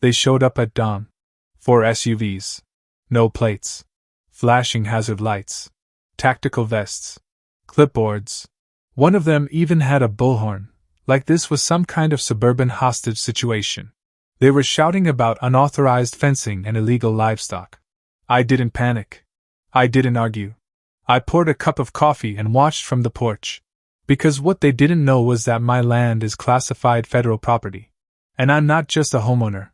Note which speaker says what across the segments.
Speaker 1: They showed up at dawn. 4 SUVs. No plates. Flashing hazard lights. Tactical vests. Clipboards. One of them even had a bullhorn, like this was some kind of suburban hostage situation. They were shouting about unauthorized fencing and illegal livestock. I didn't panic. I didn't argue. I poured a cup of coffee and watched from the porch. Because what they didn't know was that my land is classified federal property. And I'm not just a homeowner.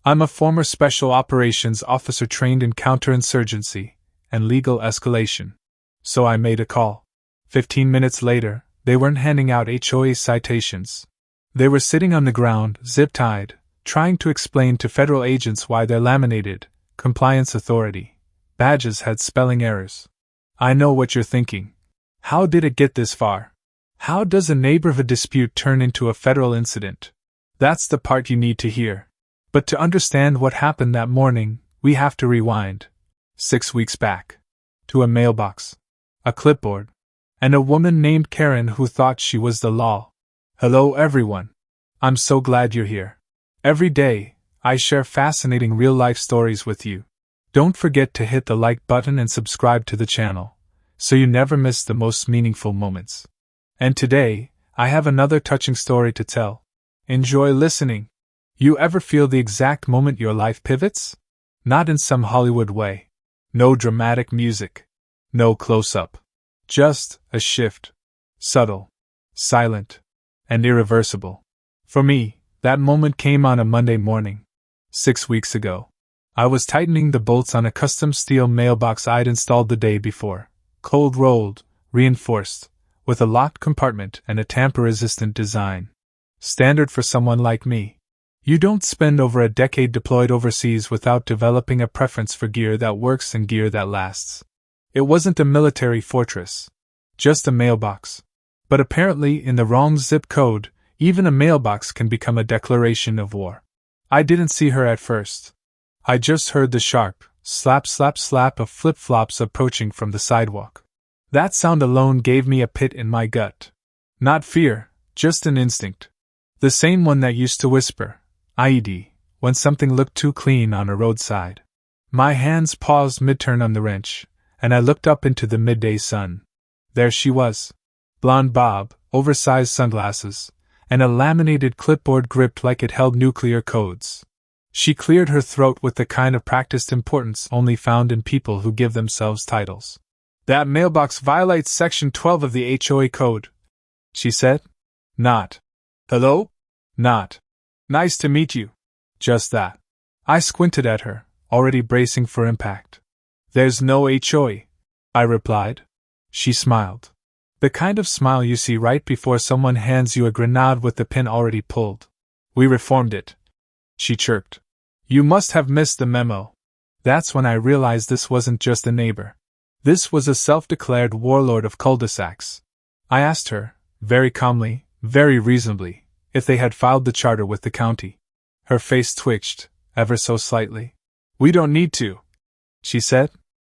Speaker 1: I'm a former special operations officer trained in counterinsurgency and legal escalation. So I made a call. 15 minutes later, they weren't handing out HOA citations. They were sitting on the ground, zip-tied, trying to explain to federal agents why their laminated compliance authority badges had spelling errors. I know what you're thinking. How did it get this far? How does a neighborhood dispute turn into a federal incident? That's the part you need to hear. But to understand what happened that morning, we have to rewind 6 weeks back to a mailbox, a clipboard, and a woman named Karen who thought she was the law. Hello everyone. I'm so glad you're here. Every day, I share fascinating real-life stories with you. Don't forget to hit the like button and subscribe to the channel, so you never miss the most meaningful moments. And today, I have another touching story to tell. Enjoy listening. You ever feel the exact moment your life pivots? Not in some Hollywood way. No dramatic music. No close-up. Just a shift. Subtle. Silent. And irreversible. For me, that moment came on a Monday morning. 6 weeks ago. I was tightening the bolts on a custom steel mailbox I'd installed the day before. Cold-rolled, reinforced, with a locked compartment and a tamper-resistant design. Standard for someone like me. You don't spend over a decade deployed overseas without developing a preference for gear that works and gear that lasts. It wasn't a military fortress. Just a mailbox. But apparently in the wrong zip code, even a mailbox can become a declaration of war. I didn't see her at first. I just heard the sharp, slap slap slap of flip-flops approaching from the sidewalk. That sound alone gave me a pit in my gut. Not fear, just an instinct. The same one that used to whisper, IED, when something looked too clean on a roadside. My hands paused mid-turn on the wrench, and I looked up into the midday sun. There she was. Blonde bob, oversized sunglasses, and a laminated clipboard gripped like it held nuclear codes. She cleared her throat with the kind of practiced importance only found in people who give themselves titles. That mailbox violates Section 12 of the HOA code, she said. Not. Hello? Not. Nice to meet you. Just that. I squinted at her, already bracing for impact. There's no HOA, I replied. She smiled. The kind of smile you see right before someone hands you a grenade with the pin already pulled. We reformed it, she chirped. You must have missed the memo. That's when I realized this wasn't just a neighbor. This was a self-declared warlord of cul-de-sacs. I asked her, very calmly, very reasonably, if they had filed the charter with the county. Her face twitched, ever so slightly. We don't need to, she said.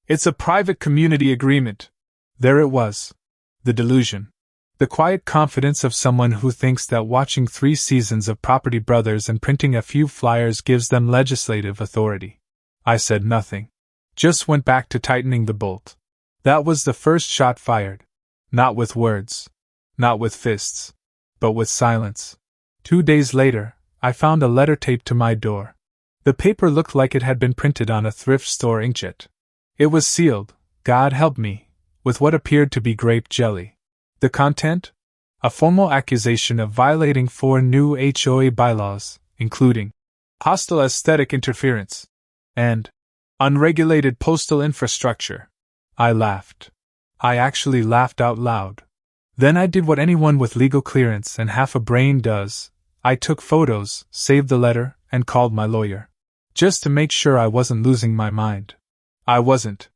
Speaker 1: It's a private community agreement. There it was. The delusion. The quiet confidence of someone who thinks that watching 3 seasons of Property Brothers and printing a few flyers gives them legislative authority. I said nothing. Just went back to tightening the bolt. That was the first shot fired. Not with words. Not with fists. But with silence. 2 days later, I found a letter taped to my door. The paper looked like it had been printed on a thrift store inkjet. It was sealed, God help me, with what appeared to be grape jelly. The content? A formal accusation of violating 4 new HOA bylaws, including hostile aesthetic interference and unregulated postal infrastructure. I laughed. I actually laughed out loud. Then I did what anyone with legal clearance and half a brain does. I took photos, saved the letter, and called my lawyer. Just to make sure I wasn't losing my mind. I wasn't.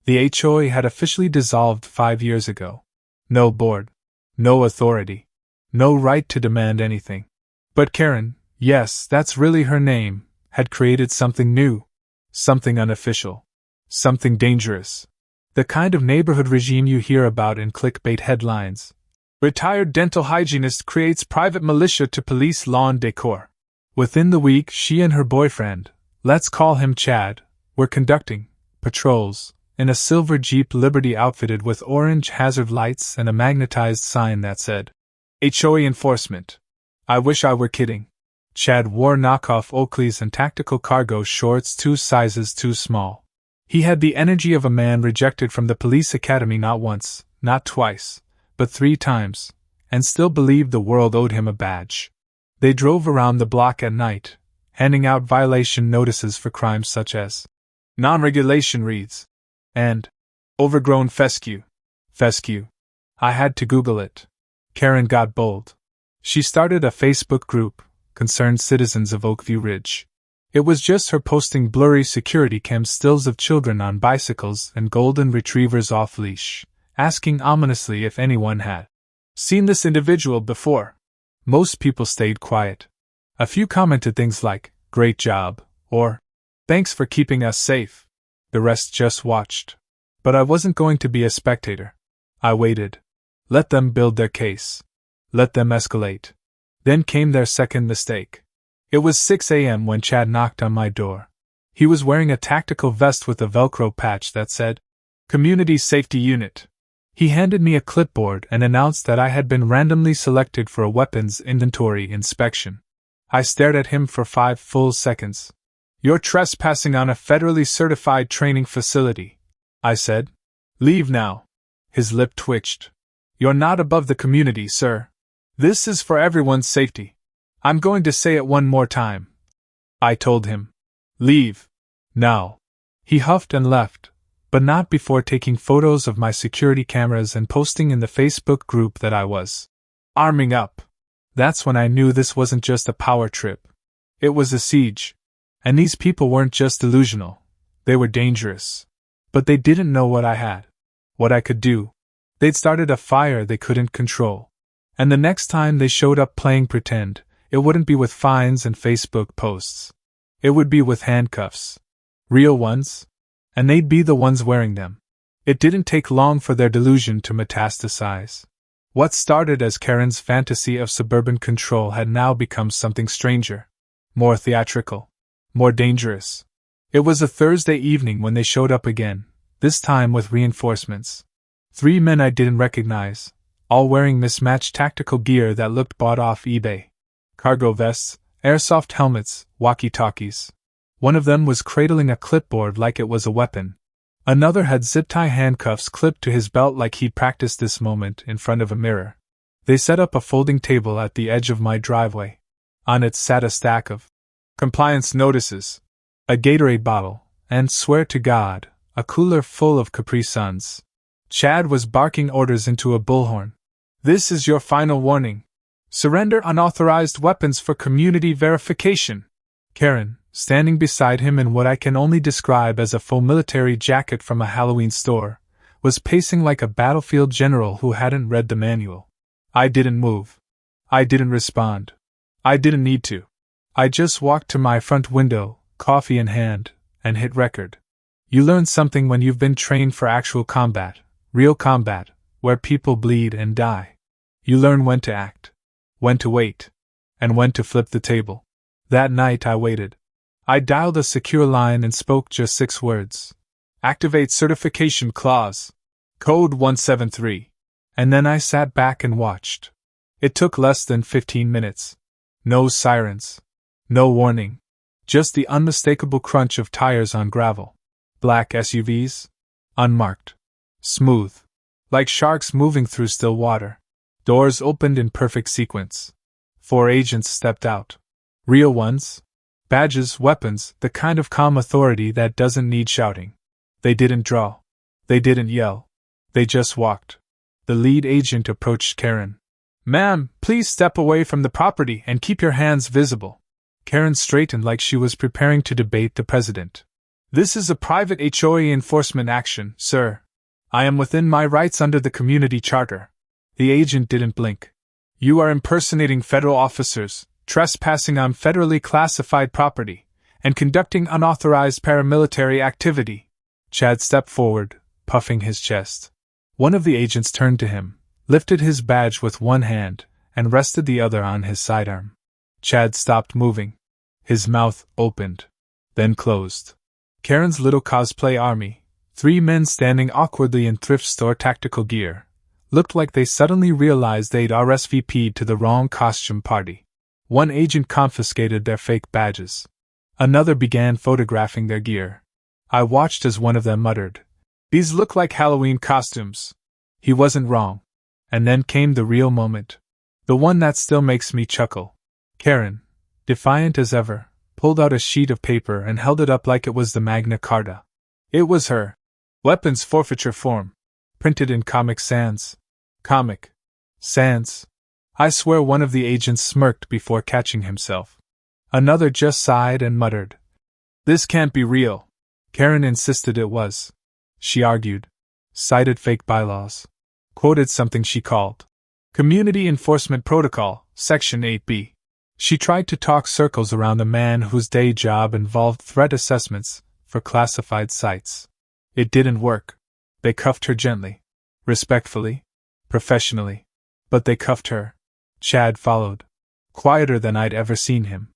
Speaker 1: The HOA had officially dissolved 5 years ago. No board. No authority. No right to demand anything. But Karen, yes, that's really her name, had created something new. Something unofficial. Something dangerous. The kind of neighborhood regime you hear about in clickbait headlines. Retired dental hygienist creates private militia to police lawn decor. Within the week, she and her boyfriend, let's call him Chad, were conducting patrols in a silver Jeep Liberty outfitted with orange hazard lights and a magnetized sign that said, HOA enforcement. I wish I were kidding. Chad wore knockoff Oakleys and tactical cargo shorts 2 sizes too small. He had the energy of a man rejected from the police academy not once, not twice, but 3 times, and still believed the world owed him a badge. They drove around the block at night, handing out violation notices for crimes such as non-regulation reads and overgrown fescue. Fescue. I had to Google it. Karen got bold. She started a Facebook group, Concerned Citizens of Oakview Ridge. It was just her posting blurry security cam stills of children on bicycles and golden retrievers off-leash, asking ominously if anyone had seen this individual before. Most people stayed quiet. A few commented things like, "Great job," or, "Thanks for keeping us safe." The rest just watched. But I wasn't going to be a spectator. I waited. Let them build their case. Let them escalate. Then came their second mistake. It was 6 a.m. when Chad knocked on my door. He was wearing a tactical vest with a Velcro patch that said, Community Safety Unit. He handed me a clipboard and announced that I had been randomly selected for a weapons inventory inspection. I stared at him for 5 full seconds. You're trespassing on a federally certified training facility, I said. Leave now. His lip twitched. You're not above the community, sir. This is for everyone's safety. I'm going to say it one more time. I told him. Leave. Now. He huffed and left, but not before taking photos of my security cameras and posting in the Facebook group that I was arming up. That's when I knew this wasn't just a power trip. It was a siege. And these people weren't just delusional. They were dangerous. But they didn't know what I had. What I could do. They'd started a fire they couldn't control. And the next time they showed up playing pretend, it wouldn't be with fines and Facebook posts. It would be with handcuffs. Real ones. And they'd be the ones wearing them. It didn't take long for their delusion to metastasize. What started as Karen's fantasy of suburban control had now become something stranger. More theatrical. More dangerous. It was a Thursday evening when they showed up again, this time with reinforcements. 3 men I didn't recognize, all wearing mismatched tactical gear that looked bought off eBay. Cargo vests, airsoft helmets, walkie-talkies. One of them was cradling a clipboard like it was a weapon. Another had zip-tie handcuffs clipped to his belt like he'd practiced this moment in front of a mirror. They set up a folding table at the edge of my driveway. On it sat a stack of compliance notices, a Gatorade bottle, and, swear to God, a cooler full of Capri Suns. Chad was barking orders into a bullhorn. This is your final warning. Surrender unauthorized weapons for community verification. Karen, standing beside him in what I can only describe as a faux military jacket from a Halloween store, was pacing like a battlefield general who hadn't read the manual. I didn't move. I didn't respond. I didn't need to. I just walked to my front window, coffee in hand, and hit record. You learn something when you've been trained for actual combat, real combat, where people bleed and die. You learn when to act, when to wait, and when to flip the table. That night I waited. I dialed a secure line and spoke just 6 words. Activate certification clause. Code 173. And then I sat back and watched. It took less than 15 minutes. No sirens. No warning. Just the unmistakable crunch of tires on gravel. Black SUVs. Unmarked. Smooth. Like sharks moving through still water. Doors opened in perfect sequence. 4 agents stepped out. Real ones. Badges, weapons, the kind of calm authority that doesn't need shouting. They didn't draw. They didn't yell. They just walked. The lead agent approached Karen. Ma'am, please step away from the property and keep your hands visible. Karen straightened like she was preparing to debate the president. This is a private HOA enforcement action, sir. I am within my rights under the community charter. The agent didn't blink. You are impersonating federal officers, trespassing on federally classified property, and conducting unauthorized paramilitary activity. Chad stepped forward, puffing his chest. One of the agents turned to him, lifted his badge with one hand, and rested the other on his sidearm. Chad stopped moving. His mouth opened, then closed. Karen's little cosplay army, 3 men standing awkwardly in thrift store tactical gear, looked like they suddenly realized they'd RSVP'd to the wrong costume party. One agent confiscated their fake badges. Another began photographing their gear. I watched as one of them muttered, "These look like Halloween costumes." He wasn't wrong. And then came the real moment. The one that still makes me chuckle. Karen, defiant as ever, pulled out a sheet of paper and held it up like it was the Magna Carta. It was her weapons forfeiture form, printed in Comic Sans. Comic Sans. I swear one of the agents smirked before catching himself. Another just sighed and muttered, "This can't be real." Karen insisted it was. She argued, cited fake bylaws, quoted something she called Community Enforcement Protocol, Section 8B. She tried to talk circles around a man whose day job involved threat assessments for classified sites. It didn't work. They cuffed her gently, respectfully, professionally. But they cuffed her. Chad followed, quieter than I'd ever seen him.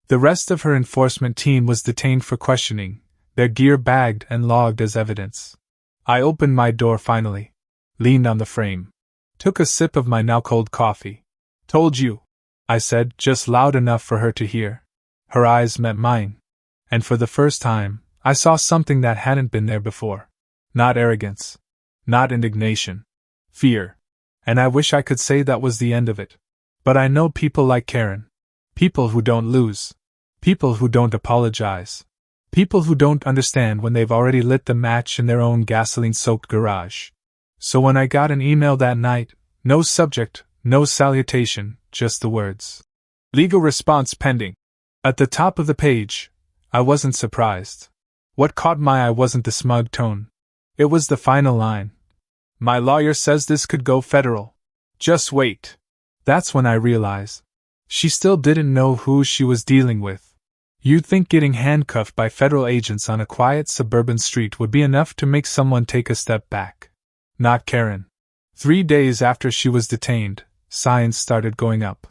Speaker 1: The rest of her enforcement team was detained for questioning, their gear bagged and logged as evidence. I opened my door finally, leaned on the frame, took a sip of my now cold coffee. "Told you," I said, just loud enough for her to hear. Her eyes met mine, and for the first time, I saw something that hadn't been there before. Not arrogance, not indignation, fear. And I wish I could say that was the end of it. But I know people like Karen. People who don't lose. People who don't apologize. People who don't understand when they've already lit the match in their own gasoline-soaked garage. So when I got an email that night, no subject, no salutation, just the words, "Legal response pending," at the top of the page, I wasn't surprised. What caught my eye wasn't the smug tone. It was the final line. "My lawyer says this could go federal. Just wait." That's when I realized. She still didn't know who she was dealing with. You'd think getting handcuffed by federal agents on a quiet suburban street would be enough to make someone take a step back. Not Karen. 3 days after she was detained, signs started going up.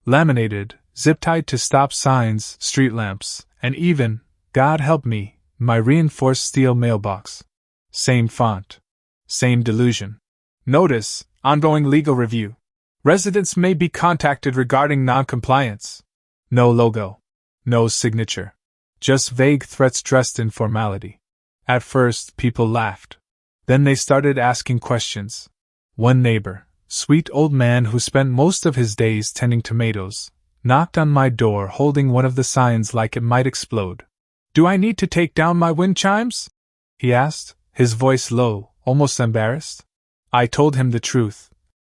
Speaker 1: Laminated, zip-tied to stop signs, street lamps, and even, God help me, my reinforced steel mailbox. Same font. Same delusion. Notice, ongoing legal review. Residents may be contacted regarding non-compliance. No logo. No signature. Just vague threats dressed in formality. At first, people laughed. Then they started asking questions. One neighbor, sweet old man who spent most of his days tending tomatoes, knocked on my door holding one of the signs like it might explode. "Do I need to take down my wind chimes?" he asked, his voice low, almost embarrassed. I told him the truth.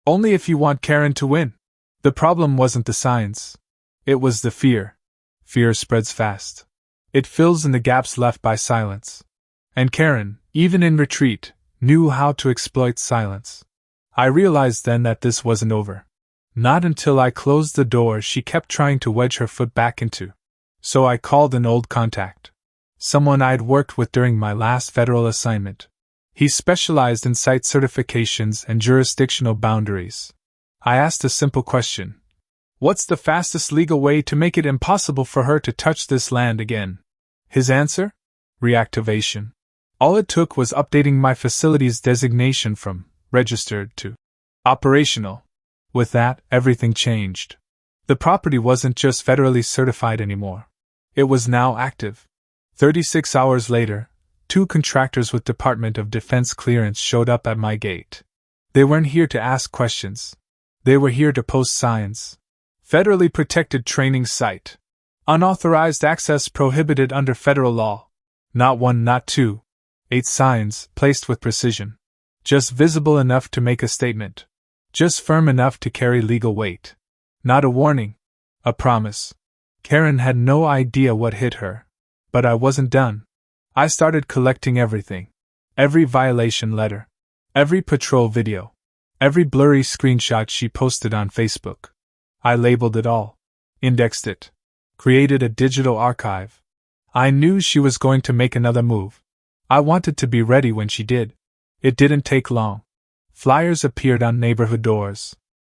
Speaker 1: Only if you want Karen to win. The problem wasn't the signs. It was the fear. Fear spreads fast. It fills in the gaps left by silence. And Karen, even in retreat, knew how to exploit silence. I realized then that this wasn't over. Not until I closed the door she kept trying to wedge her foot back into. So I called an old contact. Someone I'd worked with during my last federal assignment. He specialized in site certifications and jurisdictional boundaries. I asked a simple question. What's the fastest legal way to make it impossible for her to touch this land again? His answer? Reactivation. All it took was updating my facility's designation from registered to operational. With that, everything changed. The property wasn't just federally certified anymore. It was now active. 36 hours later, 2 contractors with Department of Defense clearance showed up at my gate. They weren't here to ask questions. They were here to post signs. Federally protected training site. Unauthorized access prohibited under federal law. Not 1, not 2. 8 signs, placed with precision. Just visible enough to make a statement. Just firm enough to carry legal weight. Not a warning. A promise. Karen had no idea what hit her. But I wasn't done. I started collecting everything. Every violation letter. Every patrol video. Every blurry screenshot she posted on Facebook. I labeled it all. Indexed it. Created a digital archive. I knew she was going to make another move. I wanted to be ready when she did. It didn't take long. Flyers appeared on neighborhood doors.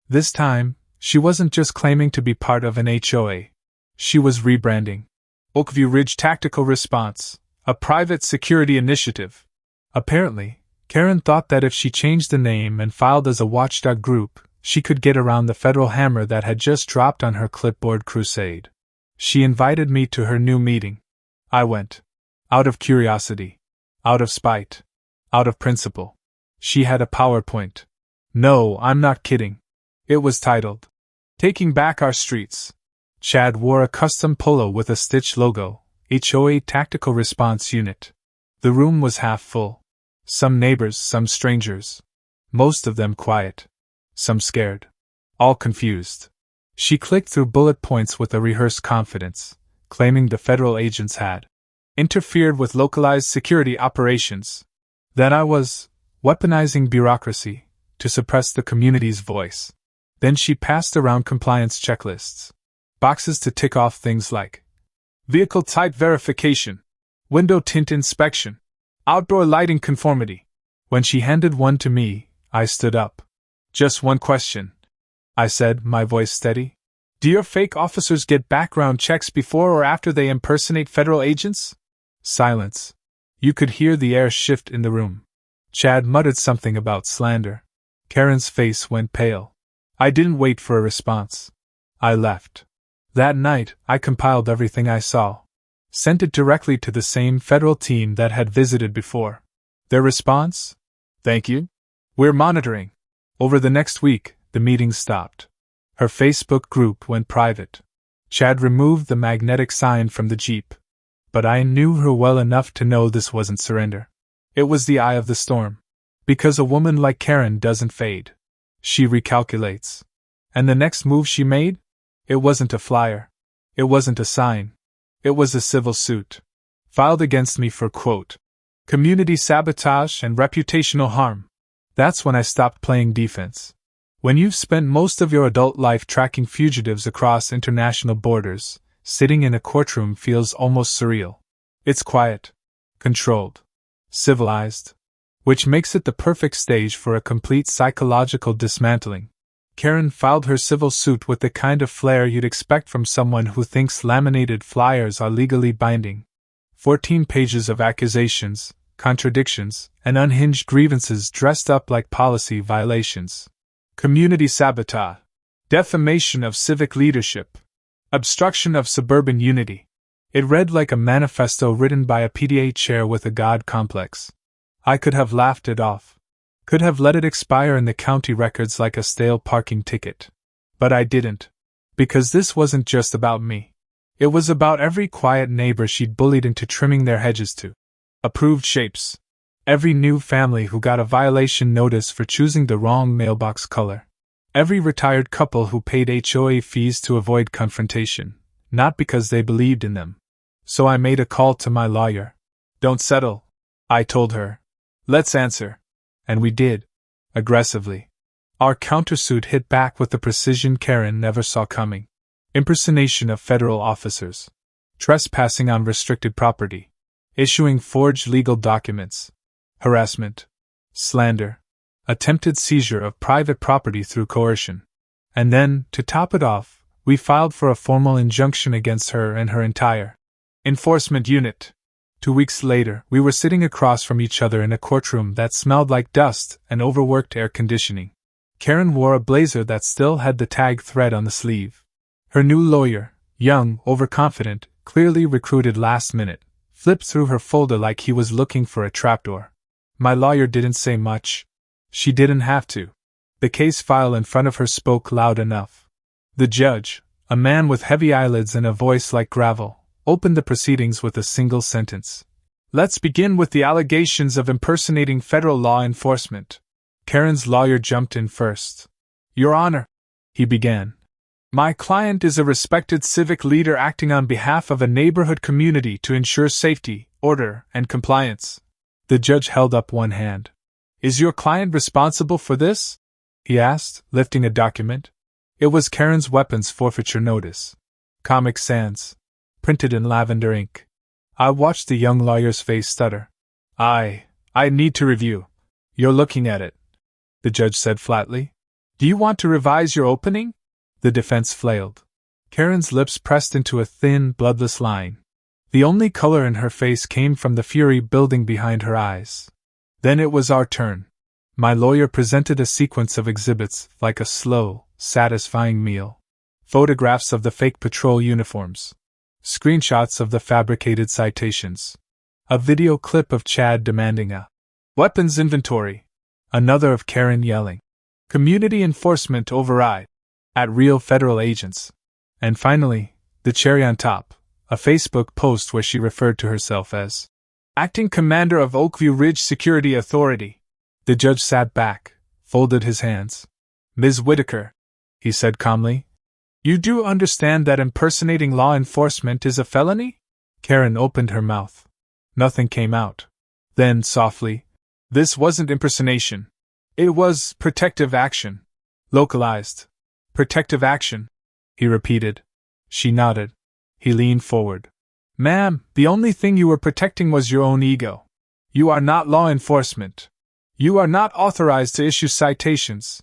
Speaker 1: This time, she wasn't just claiming to be part of an HOA. She was rebranding. Oakview Ridge Tactical Response, a private security initiative. Apparently, Karen thought that if she changed the name and filed as a watchdog group, she could get around the federal hammer that had just dropped on her clipboard crusade. She invited me to her new meeting. I went. Out of curiosity. Out of spite. Out of principle. She had a PowerPoint. No, I'm not kidding. It was titled, Taking Back Our Streets. Chad wore a custom polo with a stitched logo, HOA Tactical Response Unit. The room was half full. Some neighbors, some strangers. Most of them quiet. Some scared. All confused. She clicked through bullet points with a rehearsed confidence, claiming the federal agents had interfered with localized security operations. That I was weaponizing bureaucracy to suppress the community's voice. Then she passed around compliance checklists. Boxes to tick off things like vehicle type verification, window tint inspection, outdoor lighting conformity. When she handed one to me, I stood up. Just one question, I said, my voice steady. Do your fake officers get background checks before or after they impersonate federal agents? Silence. You could hear the air shift in the room. Chad muttered something about slander. Karen's face went pale. I didn't wait for a response. I left. That night, I compiled everything I saw. Sent it directly to the same federal team that had visited before. Their response? Thank you. We're monitoring. Over the next week, the meeting stopped. Her Facebook group went private. Chad removed the magnetic sign from the Jeep. But I knew her well enough to know this wasn't surrender. It was the eye of the storm. Because a woman like Karen doesn't fade. She recalculates. And the next move she made? It wasn't a flyer. It wasn't a sign. It was a civil suit. Filed against me for, quote, community sabotage and reputational harm. That's when I stopped playing defense. When you've spent most of your adult life tracking fugitives across international borders, sitting in a courtroom feels almost surreal. It's quiet, controlled, civilized, which makes it the perfect stage for a complete psychological dismantling. Karen filed her civil suit with the kind of flair you'd expect from someone who thinks laminated flyers are legally binding. 14 pages of accusations, contradictions, and unhinged grievances dressed up like policy violations. Community sabotage, defamation of civic leadership, obstruction of suburban unity. It read like a manifesto written by a PTA chair with a God complex. I could have laughed it off. Could have let it expire in the county records like a stale parking ticket. But I didn't. Because this wasn't just about me. It was about every quiet neighbor she'd bullied into trimming their hedges to approved shapes. Every new family who got a violation notice for choosing the wrong mailbox color. Every retired couple who paid HOA fees to avoid confrontation, not because they believed in them. So I made a call to my lawyer. Don't settle, I told her. Let's answer. And we did. Aggressively. Our countersuit hit back with the precision Karen never saw coming. Impersonation of federal officers. Trespassing on restricted property. Issuing forged legal documents. Harassment. Slander. Attempted seizure of private property through coercion. And then, to top it off, we filed for a formal injunction against her and her entire enforcement unit. 2 weeks later, we were sitting across from each other in a courtroom that smelled like dust and overworked air conditioning. Karen wore a blazer that still had the tag thread on the sleeve. Her new lawyer, young, overconfident, clearly recruited last minute, flipped through her folder like he was looking for a trapdoor. My lawyer didn't say much. She didn't have to. The case file in front of her spoke loud enough. The judge, a man with heavy eyelids and a voice like gravel, opened the proceedings with a single sentence. Let's begin with the allegations of impersonating federal law enforcement. Karen's lawyer jumped in first. Your Honor, he began. My client is a respected civic leader acting on behalf of a neighborhood community to ensure safety, order, and compliance. The judge held up one hand. Is your client responsible for this? He asked, lifting a document. It was Karen's weapons forfeiture notice. Comic Sans. Printed in lavender ink. I watched the young lawyer's face stutter. I need to review. You're looking at it, the judge said flatly. Do you want to revise your opening? The defense flailed. Karen's lips pressed into a thin, bloodless line. The only color in her face came from the fury building behind her eyes. Then it was our turn. My lawyer presented a sequence of exhibits, like a slow, satisfying meal. Photographs of the fake patrol uniforms. Screenshots of the fabricated citations. A video clip of Chad demanding a weapons inventory. Another of Karen yelling, "Community enforcement override!" at real federal agents. And finally, the cherry on top, a Facebook post where she referred to herself as acting commander of Oakview Ridge Security Authority. The judge sat back, folded his hands. "Ms. Whitaker," he said calmly, "you do understand that impersonating law enforcement is a felony?" Karen opened her mouth. Nothing came out. Then, softly, "This wasn't impersonation. It was protective action. Localized. Protective action," he repeated. She nodded. He leaned forward. "Ma'am, the only thing you were protecting was your own ego. You are not law enforcement. You are not authorized to issue citations.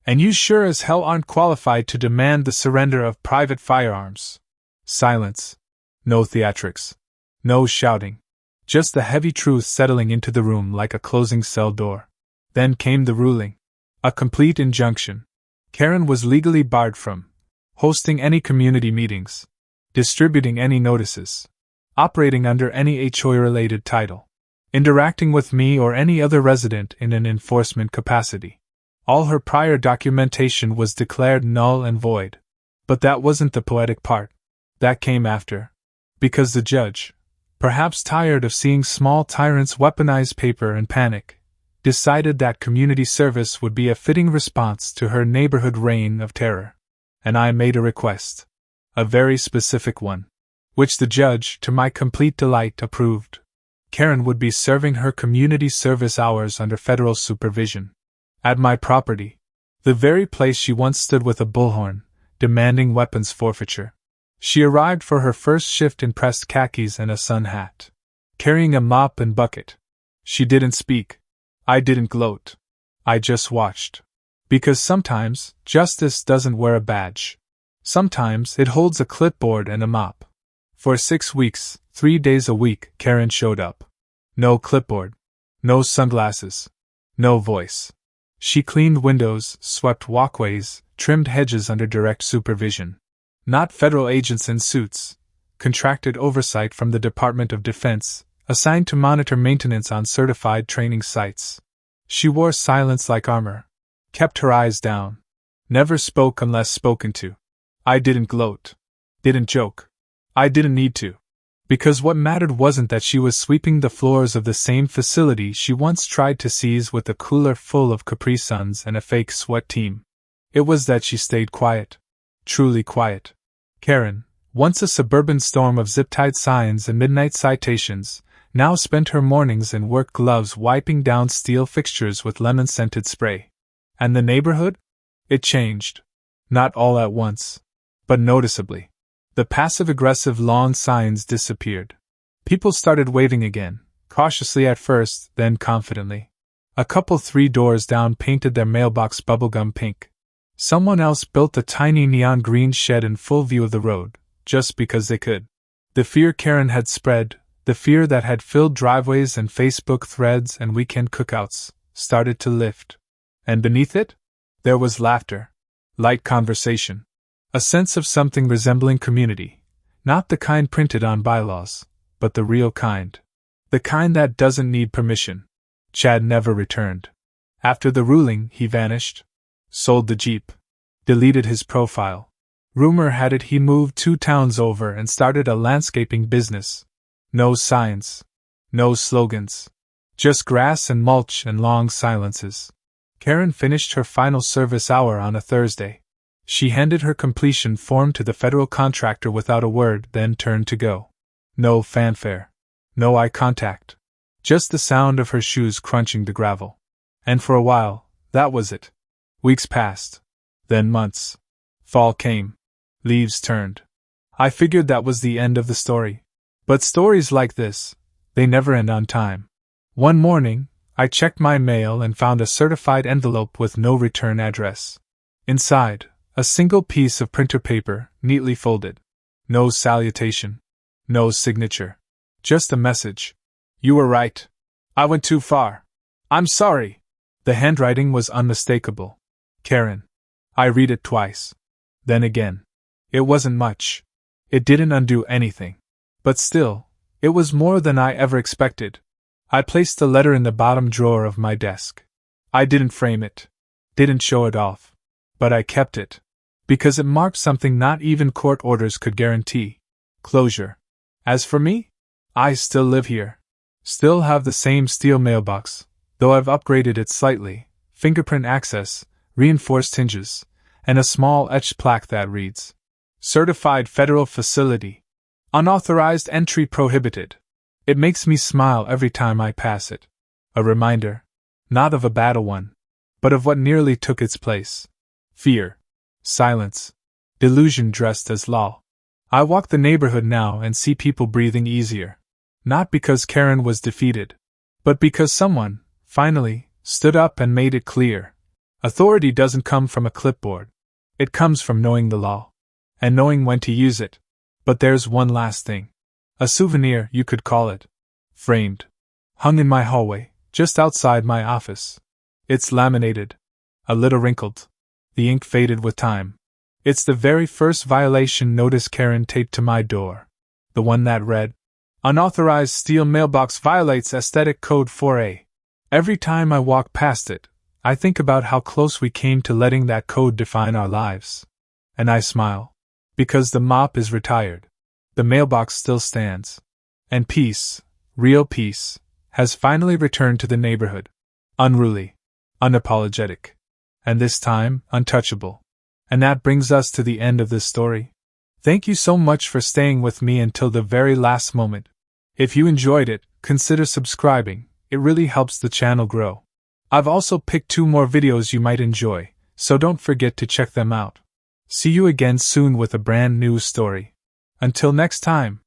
Speaker 1: And you sure as hell aren't qualified to demand the surrender of private firearms." Silence. No theatrics. No shouting. Just the heavy truth settling into the room like a closing cell door. Then came the ruling. A complete injunction. Karen was legally barred from hosting any community meetings, distributing any notices, operating under any HOA-related title, interacting with me or any other resident in an enforcement capacity. All her prior documentation was declared null and void. But that wasn't the poetic part. That came after. Because the judge, perhaps tired of seeing small tyrants weaponize paper and panic, decided that community service would be a fitting response to her neighborhood reign of terror. And I made a request. A very specific one. Which the judge, to my complete delight, approved. Karen would be serving her community service hours under federal supervision. At my property. The very place she once stood with a bullhorn, demanding weapons forfeiture. She arrived for her first shift in pressed khakis and a sun hat, carrying a mop and bucket. She didn't speak. I didn't gloat. I just watched. Because sometimes, justice doesn't wear a badge. Sometimes it holds a clipboard and a mop. For 6 weeks, 3 days a week, Karen showed up. No clipboard. No sunglasses. No voice. She cleaned windows, swept walkways, trimmed hedges under direct supervision. Not federal agents in suits. Contracted oversight from the Department of Defense, assigned to monitor maintenance on certified training sites. She wore silence like armor. Kept her eyes down. Never spoke unless spoken to. I didn't gloat. Didn't joke. I didn't need to. Because what mattered wasn't that she was sweeping the floors of the same facility she once tried to seize with a cooler full of Capri Suns and a fake sweat team. It was that she stayed quiet. Truly quiet. Karen, once a suburban storm of zip-tied signs and midnight citations, now spent her mornings in work gloves wiping down steel fixtures with lemon-scented spray. And the neighborhood? It changed. Not all at once. But noticeably. The passive-aggressive lawn signs disappeared. People started waving again, cautiously at first, then confidently. A couple 3 doors down painted their mailbox bubblegum pink. Someone else built a tiny neon green shed in full view of the road, just because they could. The fear Karen had spread, the fear that had filled driveways and Facebook threads and weekend cookouts, started to lift. And beneath it? There was laughter. Light conversation. A sense of something resembling community. Not the kind printed on bylaws, but the real kind. The kind that doesn't need permission. Chad never returned. After the ruling, he vanished. Sold the Jeep. Deleted his profile. Rumor had it he moved 2 towns over and started a landscaping business. No signs. No slogans. Just grass and mulch and long silences. Karen finished her final service hour on a Thursday. She handed her completion form to the federal contractor without a word, then turned to go. No fanfare. No eye contact. Just the sound of her shoes crunching the gravel. And for a while, that was it. Weeks passed. Then months. Fall came. Leaves turned. I figured that was the end of the story. But stories like this, they never end on time. One morning, I checked my mail and found a certified envelope with no return address. Inside, a single piece of printer paper, neatly folded. No salutation. No signature. Just a message. You were right. I went too far. I'm sorry. The handwriting was unmistakable. Karen. I read it twice. Then again. It wasn't much. It didn't undo anything. But still, it was more than I ever expected. I placed the letter in the bottom drawer of my desk. I didn't frame it. Didn't show it off. But I kept it. Because it marked something not even court orders could guarantee. Closure. As for me, I still live here. Still have the same steel mailbox, though I've upgraded it slightly, fingerprint access, reinforced hinges, and a small etched plaque that reads, Certified Federal Facility. Unauthorized entry prohibited. It makes me smile every time I pass it. A reminder, not of a battle one, but of what nearly took its place. Fear. Silence. Delusion dressed as law. I walk the neighborhood now and see people breathing easier. Not because Karen was defeated, but because someone, finally, stood up and made it clear. Authority doesn't come from a clipboard. It comes from knowing the law. And knowing when to use it. But there's one last thing. A souvenir, you could call it. Framed. Hung in my hallway, just outside my office. It's laminated. A little wrinkled. The ink faded with time. It's the very first violation notice Karen taped to my door. The one that read, Unauthorized steel mailbox violates Aesthetic Code 4A. Every time I walk past it, I think about how close we came to letting that code define our lives. And I smile. Because the mop is retired. The mailbox still stands. And peace, real peace, has finally returned to the neighborhood. Unruly. Unapologetic. And this time, untouchable. And that brings us to the end of this story. Thank you so much for staying with me until the very last moment. If you enjoyed it, consider subscribing. It really helps the channel grow. I've also picked 2 more videos you might enjoy, so don't forget to check them out. See you again soon with a brand new story. Until next time.